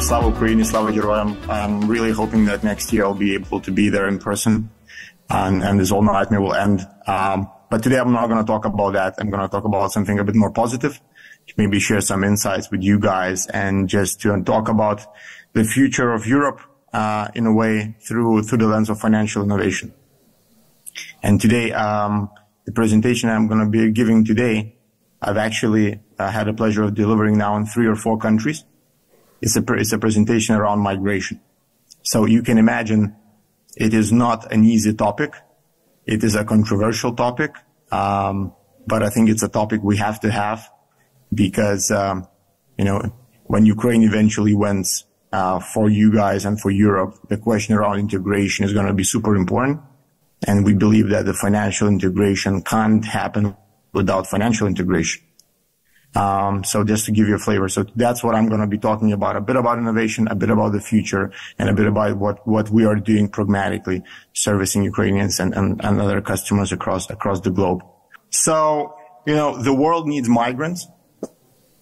Slava Ukraini, Slava Heroyam. I'm really hoping that next year I'll be able to be there in person and this whole nightmare will end. But today I'm not going to talk about that. I'm going to talk about something a bit more positive, maybe share some insights with you guys and just to talk about the future of Europe, in a way through the lens of financial innovation. And today, the presentation I'm going to be giving today, I've actually had the pleasure of delivering now in 3 or 4 countries. It's a presentation around migration. So you can imagine it is not an easy topic. It is a controversial topic. But I think it's a topic we have to have because, when Ukraine eventually wins, for you guys and for Europe, the question around integration is going to be super important. And we believe that the financial integration can't happen without financial integration. So just to give you a flavor. So that's what I'm going to be talking about, a bit about innovation, a bit about the future, and a bit about what we are doing pragmatically, servicing Ukrainians and other customers across the globe. So, the world needs migrants.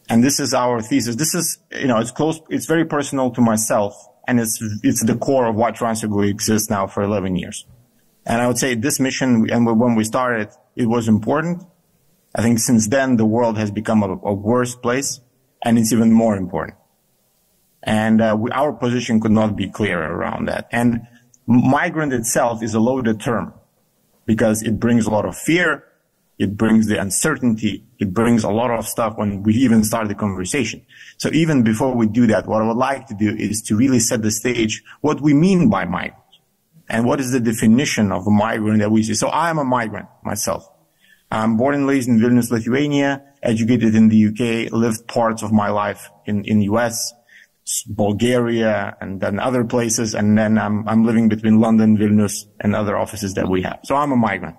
And this is our thesis. This is, it's very personal to myself. And it's the core of why TransferGo exists now for 11 years. And I would say this mission, and when we started, it was important. I think since then, the world has become a worse place, and it's even more important. And our position could not be clearer around that. And migrant itself is a loaded term because it brings a lot of fear. It brings the uncertainty. It brings a lot of stuff when we even start the conversation. So even before we do that, what I would like to do is to really set the stage what we mean by migrant and what is the definition of a migrant that we see. So I am a migrant myself. I'm born and raised in Vilnius, Lithuania, educated in the UK, lived parts of my life in US, Bulgaria, and then other places. And then I'm living between London, Vilnius, and other offices that we have. So I'm a migrant.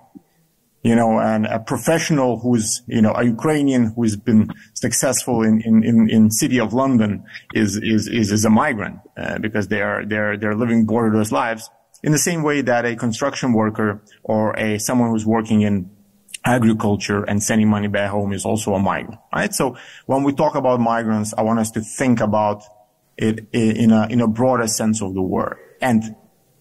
And a professional who's, a Ukrainian who's been successful in city of London is a migrant, because they're living borderless lives in the same way that a construction worker or someone who's working in agriculture and sending money back home is also a migrant, right? So when we talk about migrants, I want us to think about it in a broader sense of the word. And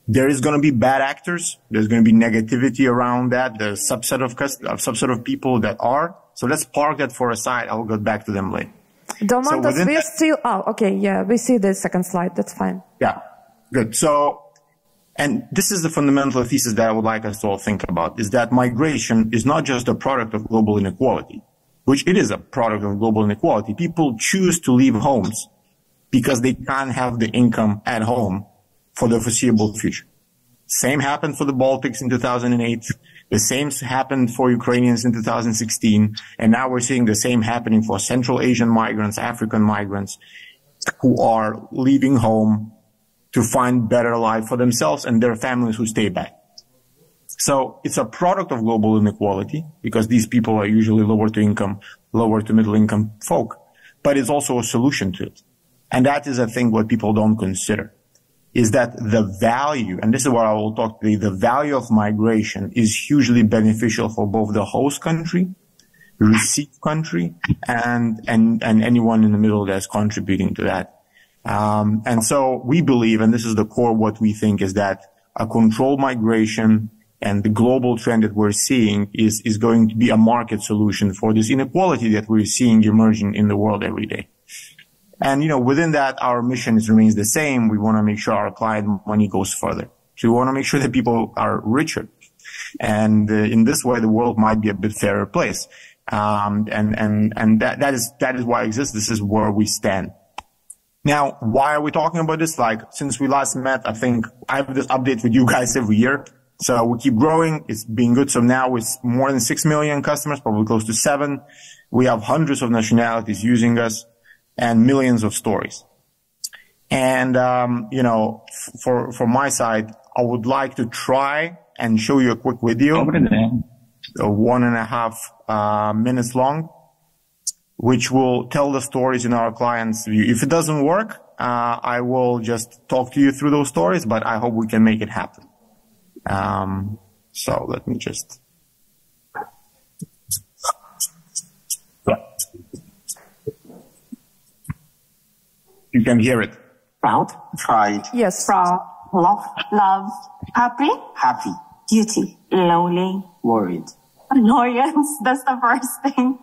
there is going to be bad actors. There's going to be negativity around that. There's a subset of people that are. So let's park that for a side. I'll get back to them later. Даумантас, we see the second slide. That's fine. Yeah, good. And this is the fundamental thesis that I would like us to all think about, is that migration is not just a product of global inequality, which it is a product of global inequality. People choose to leave homes because they can't have the income at home for the foreseeable future. Same happened for the Baltics in 2008. The same happened for Ukrainians in 2016. And now we're seeing the same happening for Central Asian migrants, African migrants who are leaving home to find better life for themselves and their families who stay back. So it's a product of global inequality because these people are usually lower to middle income folk, but it's also a solution to it. And that is, I think, what people don't consider, is that the value, and this is what I will talk today, the value of migration is hugely beneficial for both the host country, receive country, and anyone in the middle that's contributing to that. And so we believe, and this is the core, what we think is that a controlled migration and the global trend that we're seeing is going to be a market solution for this inequality that we're seeing emerging in the world every day. And, within that, our mission remains the same. We want to make sure our client money goes further. So we want to make sure that people are richer. And in this way, the world might be a bit fairer place. And that is why it exists. This is where we stand. Now, why are we talking about this? Since we last met, I think I have this update with you guys every year. So we keep growing. It's been good. So now it's more than 6 million customers, probably close to 7. We have hundreds of nationalities using us and millions of stories. And, for my side, I would like to try and show you a quick video, 1.5 minutes long, which will tell the stories in our clients' view. If it doesn't work, I will just talk to you through those stories, but I hope we can make it happen. So let me just... You can hear it. Proud. Pride. Yes. Proud. Love. Happy. Happy. Duty. Lonely. Worried. Annoyance. That's the first thing.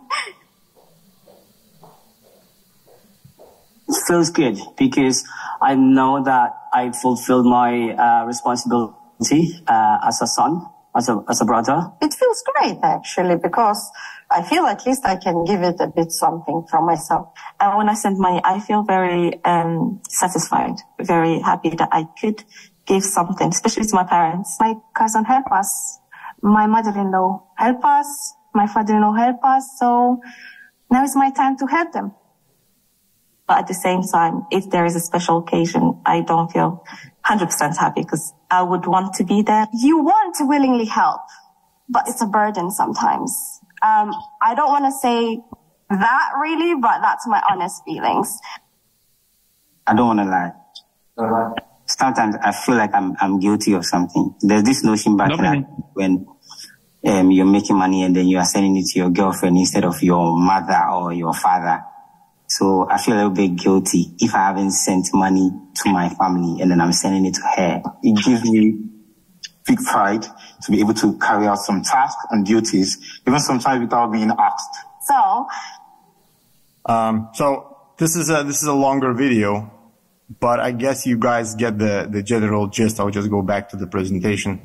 It feels good because I know that I fulfilled my responsibility as a son, as a brother. It feels great, actually, because I feel at least I can give it a bit something from myself. And when I send money, I feel very satisfied, very happy that I could give something, especially to my parents. My cousin helped us. My mother-in-law helped us. My father-in-law helped us. So now it's my time to help them. But at the same time, if there is a special occasion, I don't feel 100% happy because I would want to be there. You want to willingly help, but it's a burden sometimes. I don't want to say that really, but that's my honest feelings. I don't want to lie. Sometimes I feel like I'm guilty of something. There's this notion back when you're making money and then you are sending it to your girlfriend instead of your mother or your father. So I feel a little bit guilty if I haven't sent money to my family and then I'm sending it to her. It gives me big pride to be able to carry out some tasks and duties, even sometimes without being asked. So this is a longer video, but I guess you guys get the general gist. I'll just go back to the presentation.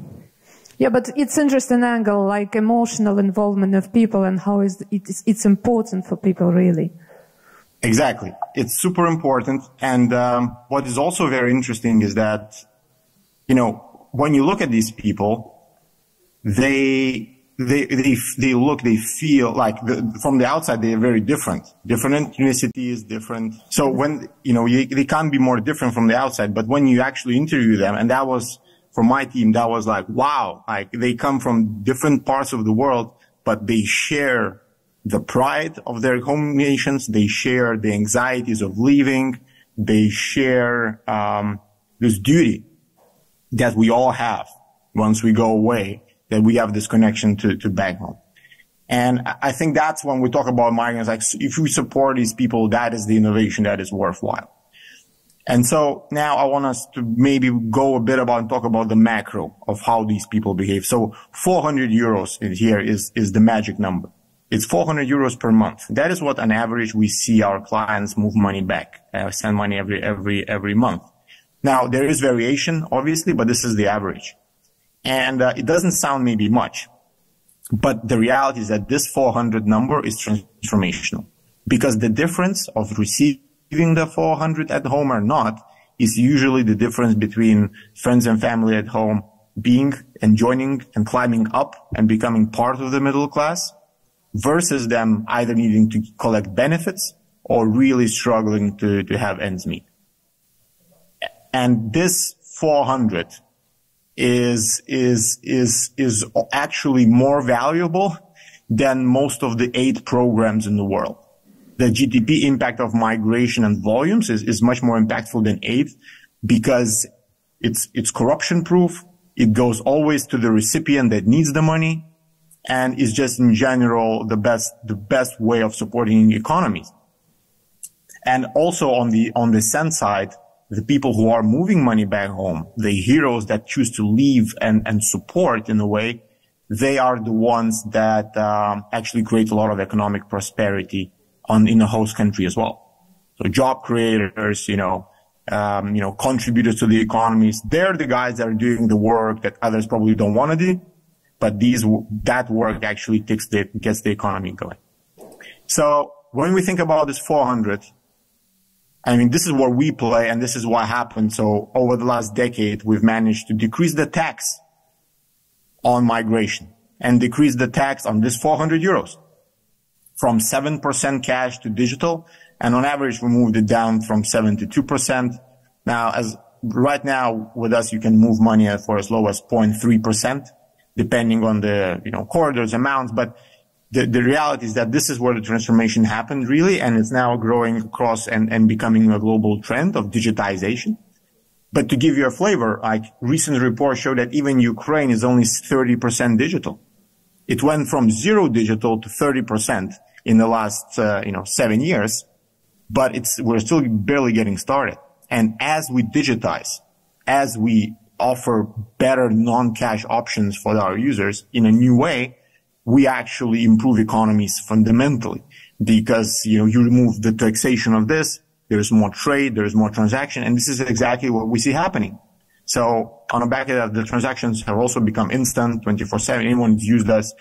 Yeah, but it's interesting angle, like emotional involvement of people and how it's important for people, really. Exactly. It's super important. And what is also very interesting is that, you know, when you look at these people, they feel like from the outside, they are very different ethnicities, different. So when, you know, they can't be more different from the outside, but when you actually interview them, and that was, for my team, that was like, wow, like they come from different parts of the world, but they share the pride of their home nations. They share the anxieties of leaving. They share this duty that we all have once we go away, that we have this connection to back home. And I think that's when we talk about migrants, like if we support these people, that is the innovation that is worthwhile. And so now I want us to maybe go a bit about and talk about the macro of how these people behave. So 400 euros in here is the magic number. It's 400 euros per month. That is what on average we see our clients move money back, send money every month. Now there is variation, obviously, but this is the average. And it doesn't sound maybe much, but the reality is that this 400 number is transformational, because the difference of receiving the 400 at home or not is usually the difference between friends and family at home being and joining and climbing up and becoming part of the middle class, versus them either needing to collect benefits or really struggling to have ends meet. And this 400 is actually more valuable than most of the 8 programs in the world. The GDP impact of migration and volumes is much more impactful than 8, because it's corruption proof. It goes always to the recipient that needs the money, and is just in general the best way of supporting economies. And also on the send side, the people who are moving money back home, the heroes that choose to leave and support in a way, they are the ones that actually create a lot of economic prosperity in the host country as well. So job creators, contributors to the economies, they're the guys that are doing the work that others probably don't want to do. But that work actually gets the economy going. So when we think about this 400, I mean, this is where we play and this is what happened. So over the last decade, we've managed to decrease the tax on migration and decrease the tax on this 400 euros from 7% cash to digital. And on average, we moved it down from 7 to 2%. Now, right now with us, you can move money for as low as 0.3%. Depending on the, corridors, amounts. But the reality is that this is where the transformation happened really, and it's now growing across and becoming a global trend of digitization. But to give you a flavor, like recent reports show that even Ukraine is only 30% digital. It went from 0 digital to 30% in the last, 7 years, but we're still barely getting started. And as we digitize, as we offer better non-cash options for our users in a new way, we actually improve economies fundamentally, because, you remove the taxation of this, there's more trade, there's more transaction, and this is exactly what we see happening. So on the back of that, the transactions have also become instant, 24/7. Anyone who's used us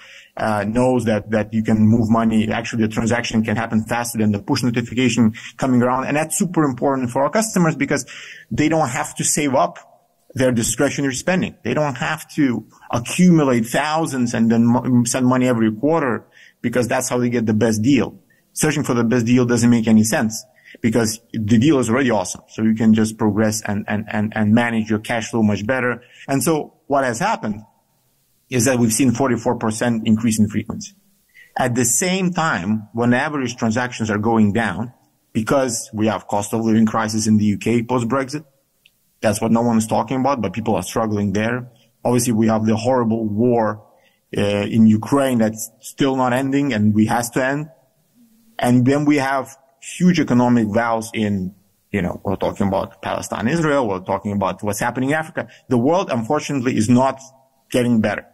knows that you can move money. Actually, the transaction can happen faster than the push notification coming around. And that's super important for our customers, because they don't have to save up their discretionary spending. They don't have to accumulate thousands and then send money every quarter, because that's how they get the best deal. Searching for the best deal doesn't make any sense, because the deal is already awesome. So you can just progress and manage your cash flow much better. And so what has happened is that we've seen 44% increase in frequency. At the same time, when average transactions are going down, because we have cost of living crisis in the UK post-Brexit, that's what no one is talking about, but people are struggling there. Obviously, we have the horrible war in Ukraine that's still not ending, and we has to end. And then we have huge economic vows in, we're talking about Palestine, Israel, we're talking about what's happening in Africa. The world, unfortunately, is not getting better.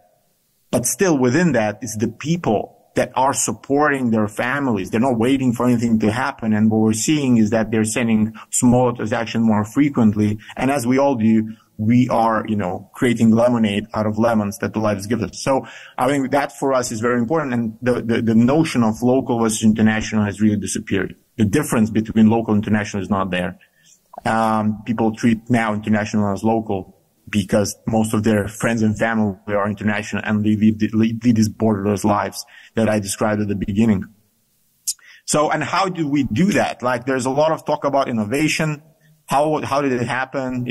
But still within that is the people that are supporting their families. They're not waiting for anything to happen. And what we're seeing is that they're sending smaller transactions more frequently. And as we all do, we are, creating lemonade out of lemons that the lives give us. So I think that for us is very important. And the notion of local versus international has really disappeared. The difference between local and international is not there. People treat now international as local because most of their friends and family are international, and they lead these borderless lives that I described at the beginning. So, and how do we do that? Like, there's a lot of talk about innovation. How did it happen?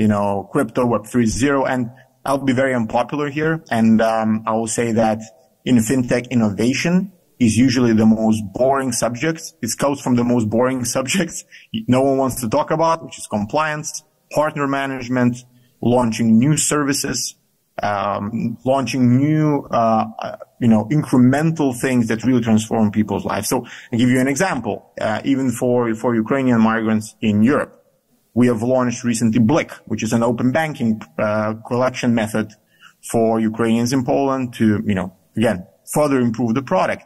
Crypto, Web 3.0, and I'll be very unpopular here. And, I will say that in fintech, innovation is usually the most boring subject. It comes from the most boring subjects no one wants to talk about, which is compliance, partner management, launching new services, launching new, incremental things that really transform people's lives. So I'll give you an example. Even for Ukrainian migrants in Europe, we have launched recently BLIK, which is an open banking, collection method for Ukrainians in Poland to, again, further improve the product.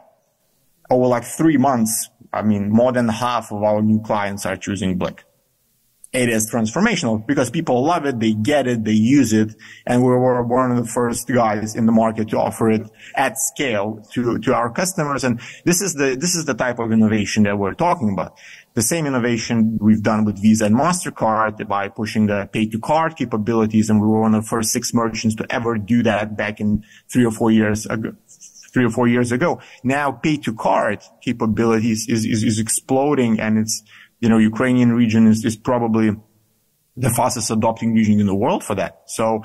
Over 3 months, more than half of our new clients are choosing BLIK. It is transformational because people love it, they get it, they use it, and we were one of the first guys in the market to offer it at scale to our customers. And this is the type of innovation that we're talking about. The same innovation we've done with Visa and MasterCard by pushing the pay to card capabilities, and we were one of the first 6 merchants to ever do that back in 3 or 4 years ago. Now pay to card capabilities is exploding, and it's, Ukrainian region is probably the fastest adopting region in the world for that. So,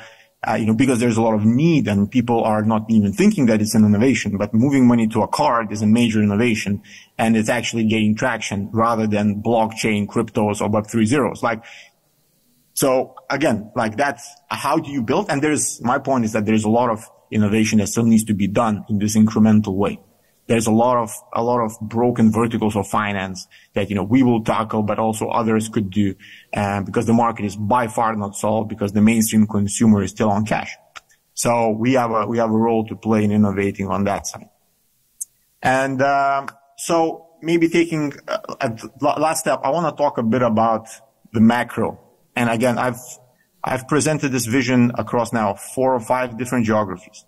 because there's a lot of need and people are not even thinking that it's an innovation, but moving money to a card is a major innovation, and it's actually gaining traction rather than blockchain, cryptos, or Web 3.0s. So again, that's how do you build? And my point is that there's a lot of innovation that still needs to be done in this incremental way. There's a lot of broken verticals of finance that, we will tackle, but also others could do, because the market is by far not solved, because the mainstream consumer is still on cash. So we have a role to play in innovating on that side. And, so maybe taking a last step, I want to talk a bit about the macro. And again, I've presented this vision across now 4 or 5 different geographies,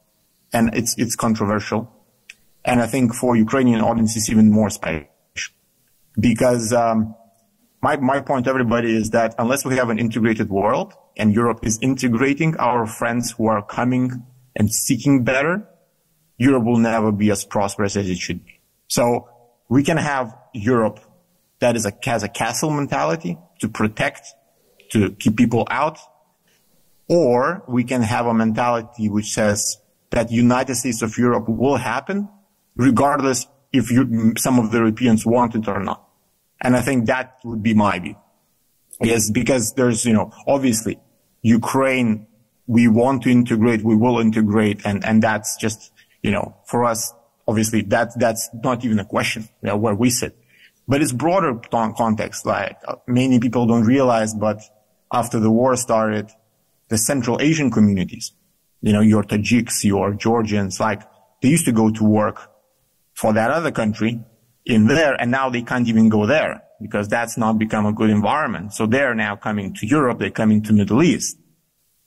and it's controversial. And I think for Ukrainian audience, it's even more special, because my point to everybody is that unless we have an integrated world and Europe is integrating our friends who are coming and seeking better, Europe will never be as prosperous as it should be. So we can have Europe that has a castle mentality to protect, to keep people out, or we can have a mentality which says that United States of Europe will happen, regardless if some of the Europeans want it or not. And I think that would be my view. Yes, because there's, obviously Ukraine, we want to integrate, we will integrate, and that's just, for us, obviously that's not even a question, where we sit. But it's broader context, many people don't realize, but after the war started, the Central Asian communities, your Tajiks, your Georgians, like they used to go to work for that other country in there, and now they can't even go there because that's not become a good environment. So they're now coming to Europe, they're coming to Middle East.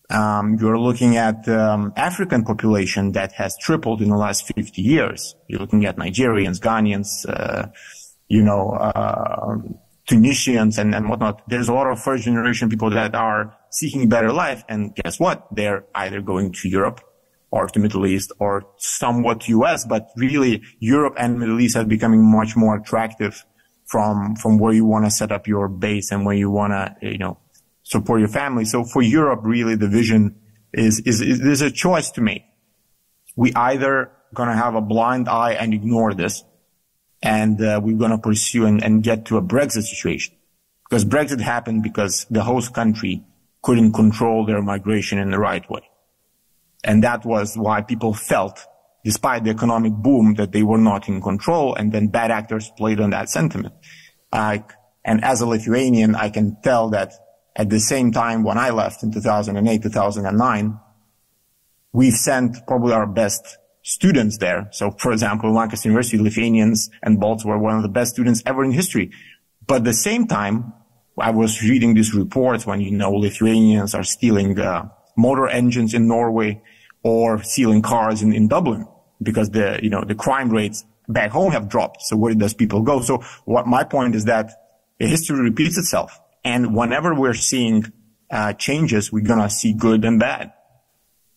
You're looking at African population that has tripled in the last 50 years. You're looking at Nigerians, Ghanaians, Tunisians and whatnot. There's a lot of first generation people that are seeking better life. And guess what? They're either going to Europe or to Middle East or somewhat US, but really Europe and Middle East are becoming much more attractive from where you want to set up your base and where you want to, support your family. So for Europe, really the vision is there's a choice to make. We either going to have a blind eye and ignore this, and we're going to pursue and get to a Brexit situation. Because Brexit happened because the host country couldn't control their migration in the right way. And that was why people felt, despite the economic boom, that they were not in control, and then bad actors played on that sentiment. And as a Lithuanian, I can tell that at the same time when I left in 2008, 2009, we've sent probably our best students there. So, for example, Lancaster University, Lithuanians and Balts were one of the best students ever in history. But at the same time, I was reading these reports when, Lithuanians are stealing motor engines in Norway or stealing cars in Dublin because the crime rates back home have dropped. So where does people go? So what my point is that history repeats itself. And whenever we're seeing changes, we're going to see good and bad.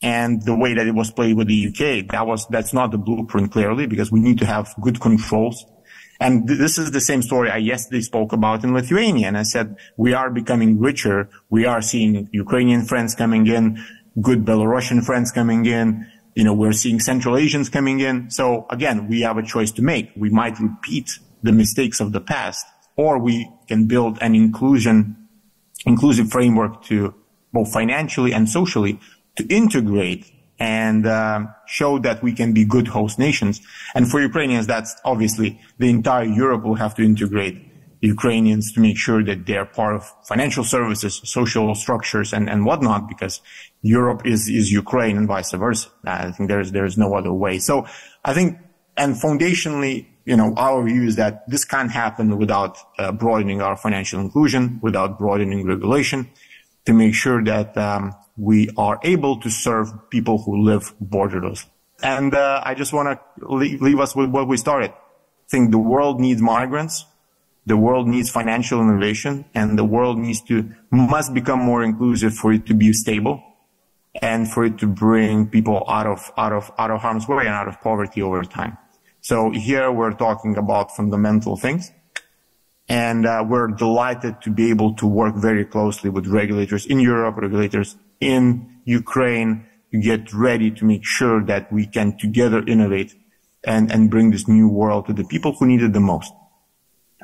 And the way that it was played with the UK, that's not the blueprint clearly, because we need to have good controls. And this is the same story I yesterday spoke about in Lithuania. And I said, we are becoming richer. We are seeing Ukrainian friends coming in, good Belarusian friends coming in. We're seeing Central Asians coming in. So again, we have a choice to make. We might repeat the mistakes of the past, or we can build an inclusive framework to both financially and socially to integrate and show that we can be good host nations. And for Ukrainians, that's obviously the entire Europe will have to integrate Ukrainians to make sure that they're part of financial services, social structures, and whatnot, because Europe is Ukraine and vice versa. I think there's no other way. So I think, and foundationally, our view is that this can't happen without broadening our financial inclusion, without broadening regulation, to make sure that we are able to serve people who live borderless. And I just want to leave us with what we started. I think the world needs migrants, the world needs financial innovation, and the world must become more inclusive for it to be stable and for it to bring people out of harm's way and out of poverty over time. So here we're talking about fundamental things, and we're delighted to be able to work very closely with regulators in Europe, regulators in Ukraine, to get ready to make sure that we can together innovate and bring this new world to the people who need it the most.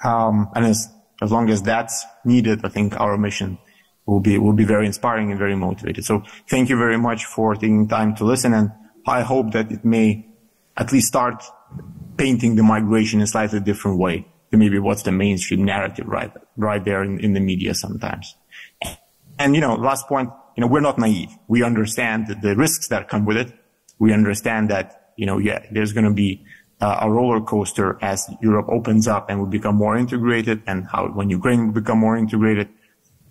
And as long as that's needed, I think our mission will be very inspiring and very motivated. So thank you very much for taking time to listen, and I hope that it may at least start painting the migration in a slightly different way to maybe what's the mainstream narrative right there in the media sometimes. And, last point, we're not naive. We understand the risks that come with it. We understand that, there's going to be a roller coaster as Europe opens up and will become more integrated, and when Ukraine will become more integrated.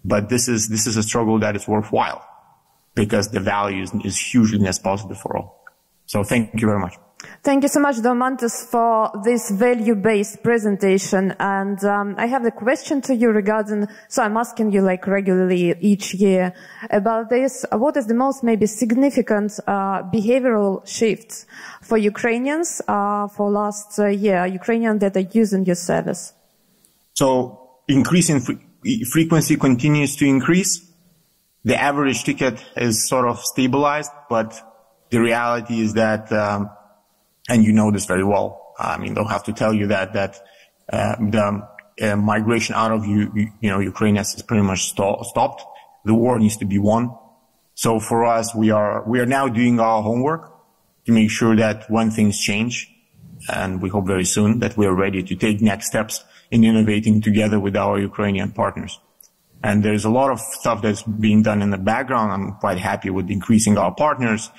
But this is a struggle that is worthwhile because the value is hugely as positive for all. So thank you very much. Thank you so much, Daumantas, for this value-based presentation. And I have a question to you regarding, so I'm asking you regularly each year about this. What is the most maybe significant behavioral shifts for Ukrainians for last year, Ukrainians that are using your service? So increasing frequency continues to increase. The average ticket is sort of stabilized, but the reality is that and you know this very well. I mean, don't have to tell you that the migration out of Ukraine is pretty much stopped. The war needs to be won. So for us, we are now doing our homework to make sure that when things change, and we hope very soon, that we are ready to take next steps in innovating together with our Ukrainian partners. And there's a lot of stuff that's being done in the background. I'm quite happy with increasing our partners,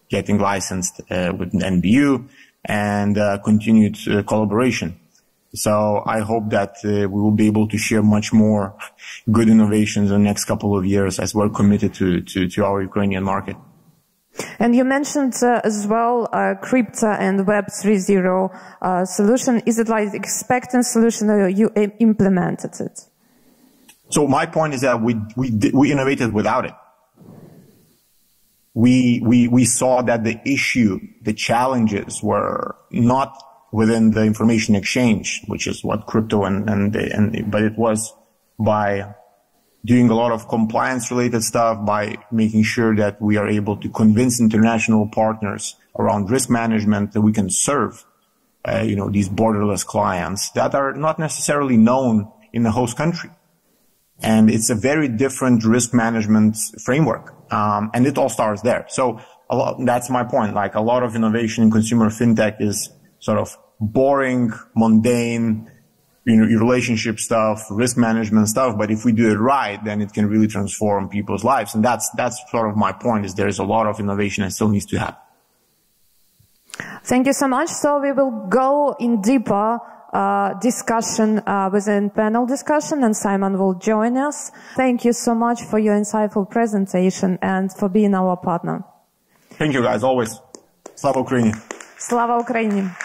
getting licensed with NBU, and continued collaboration. So I hope that we will be able to share much more good innovations in the next couple of years as we're committed to our Ukrainian market. And you mentioned as well crypto and Web 3.0 solution. Is it like expectant solution or you implemented it? So my point is that we innovated without it. We saw that the challenges were not within the information exchange, which is what crypto but it was by doing a lot of compliance related stuff, by making sure that we are able to convince international partners around risk management that we can serve, these borderless clients that are not necessarily known in the host country. And it's a very different risk management framework. And it all starts there. So that's my point. Like a lot of innovation in consumer fintech is sort of boring, mundane, your relationship stuff, risk management stuff. But if we do it right, then it can really transform people's lives. And that's sort of my point, is there's a lot of innovation that still needs to happen. Thank you so much. So we will go in deeper discussion within panel discussion, and Simon will join us. Thank you so much for your insightful presentation and for being our partner. Thank you, guys. Always. Slava Ukraini. Slava Ukraini.